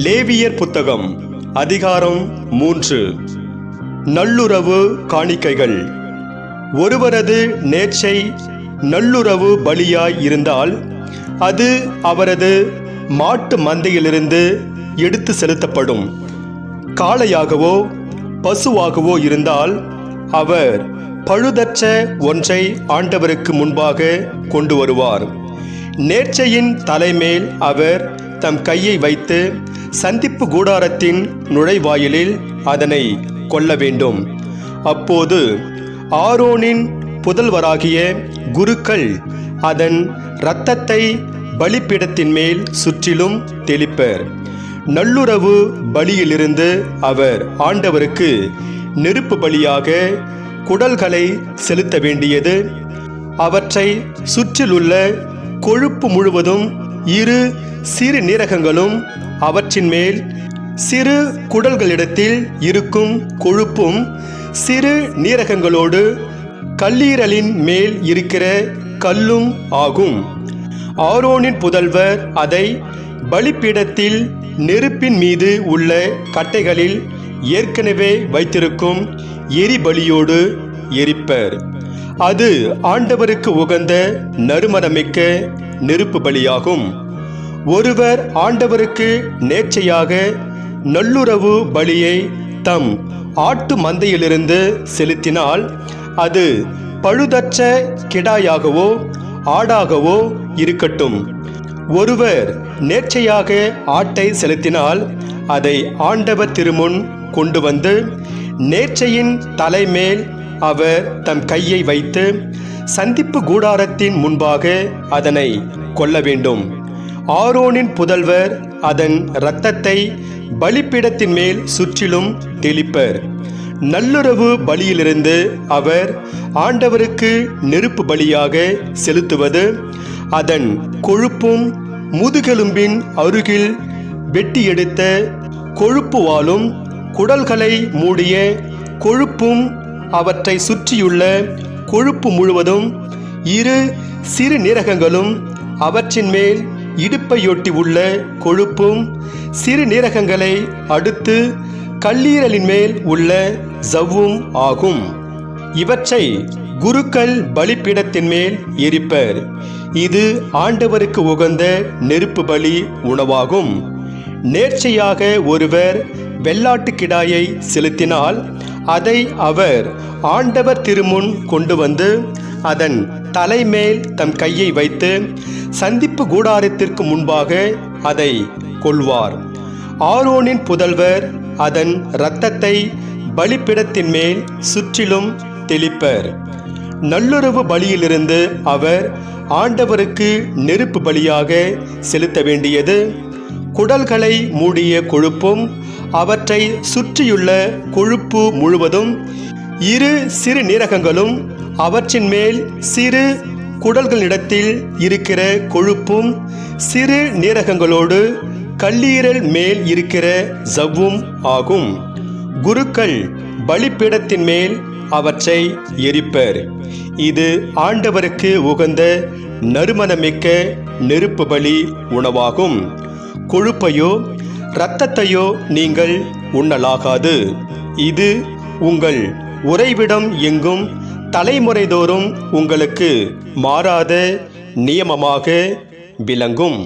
லேவியர் புத்தகம் அதிகாரம் 3. நல்லுறவு காணிக்கைகள். ஒருவரது நேர்ச்சை நல்லுறவு பலியாய் இருந்தால் அது அவரது மாட்டு மந்தையிலிருந்து எடுத்து செலுத்தப்படும். காளையாகவோ பசுவாகவோ இருந்தால் அவர் பழுதற்ற ஒன்றை ஆண்டவருக்கு முன்பாக கொண்டு வருவார். நேர்ச்சையின் தலைமேல் அவர் தம் கையை வைத்து சந்திப்பு கூடாரத்தின் நுழைவாயிலில் அதனை கொல்ல வேண்டும். அப்போது ஆரோனின் புதல்வராகிய குருக்கள் அதன் இரத்தத்தை பலிபீடத்தின் மேல் சுற்றிலும் தெளிப்பர். நல்லுறவு பலியிலிருந்து அவர் ஆண்டவருக்கு நெருப்பு பலியாக குடல்களை செலுத்த வேண்டியது. அவற்றை சுற்றிலுள்ள கொழுப்பு முழுவதும் இரு சிறு நீரகங்களும் அவற்றின் மேல் சிறு குடல்களிடத்தில் இருக்கும் கொழுப்பும் சிறு நீரகங்களோடு கல்லீரலின் மேல் இருக்கிற கல்லும் ஆகும். ஆரோனின் புதல்வர் அதை பலிபீடத்தில் நெருப்பின் மீது உள்ள கட்டைகளில் ஏற்கனவே வைத்திருக்கும் எரிபலியோடு எரிப்பர். அது ஆண்டவருக்கு உகந்த நறுமணமிக்க நெருப்பு பலியாகும். ஒருவர் ஆண்டவருக்கு நேர்ச்சையாக நல்லுறவு பலியை தம் ஆட்டு மந்தையிலிருந்து செலுத்தினால் அது பழுதற்ற கிடாயாகவோ ஆடாகவோ இருக்கட்டும். ஒருவர் நேர்ச்சையாக ஆட்டை செலுத்தினால் அதை ஆண்டவர் திருமுன் கொண்டு வந்து நேர்ச்சையின் தலைமேல் அவர் தம் கையை வைத்து சந்திப்பு கூடாரத்தின் முன்பாக அதனை கொல்ல வேண்டும். ஆரோனின் புதல்வர் அதன் இரத்தத்தை பலிபீடத்தின் மேல் சுற்றிலும் தெளிப்பர். நல்லுறவு பலியிலிருந்து அவர் ஆண்டவருக்கு நெருப்பு பலியாக செலுத்துவது அதன் கொழுப்பும் முதுகெலும்பின் அருகில் வெட்டி எடுத்த கொழுப்புவாலும் குடல்களை மூடிய கொழுப்பும் அவற்றை சுற்றியுள்ள கொழுப்பு முழுவதும் இரு சிறு நீரகங்களும் அவற்றின் மேல் இடுப்பையொட்டி உள்ள கொழுப்பும் சிறு நீரகங்களை அடுத்து கல்லீரலின் மேல் உள்ள ஜவ்வும் ஆகும். இவற்றை குருக்கள் பலிபீடத்தின் மேல் எரிப்பர். இது ஆண்டவருக்கு உகந்த நெருப்பு பலி உணவாகும். நேர்ச்சையாக ஒருவர் வெள்ளாட்டு கிடாயை செலுத்தினால் அதை அவர் ஆண்டவர் திருமுன் கொண்டு வந்து அதன் தலைமேல் தம் கையை வைத்து சந்திப்பு கூடாரத்திற்கு முன்பாக அதை கொல்வார். ஆரோனின் புதல்வர் அதன் இரத்தத்தை பலிபீடத்தின் மேல் சுற்றிலும் தெளிப்பர். நல்லுறவு பலியிலிருந்து அவர் ஆண்டவருக்கு நெருப்பு பலியாக செலுத்த வேண்டியது குடல்களை மூடிய கொழுப்பும் அவற்றை சுற்றியுள்ள கொழுப்பு முழுவதும் இரு சிறு நீரகங்களும் அவற்றின் மேல் சிறு குடல்களிடத்தில் இருக்கிற கொழுப்பும் சிறு நீரகங்களோடு கல்லீரல் மேல் இருக்கிற ஜவ்வும் ஆகும். குருக்கள் பலிபீடத்தின் மேல் அவற்றை எரிப்பர். இது ஆண்டவருக்கு உகந்த நறுமணமிக்க நெருப்பு பலி உணவாகும். கொழுப்பையோ இரத்தத்தையோ நீங்கள் உண்ணலாகாது. இது உங்கள் உறைவிடம் எங்கும் தலைமுறைதோறும் உங்களுக்கு மாறாத நியமமாக விளங்கும்.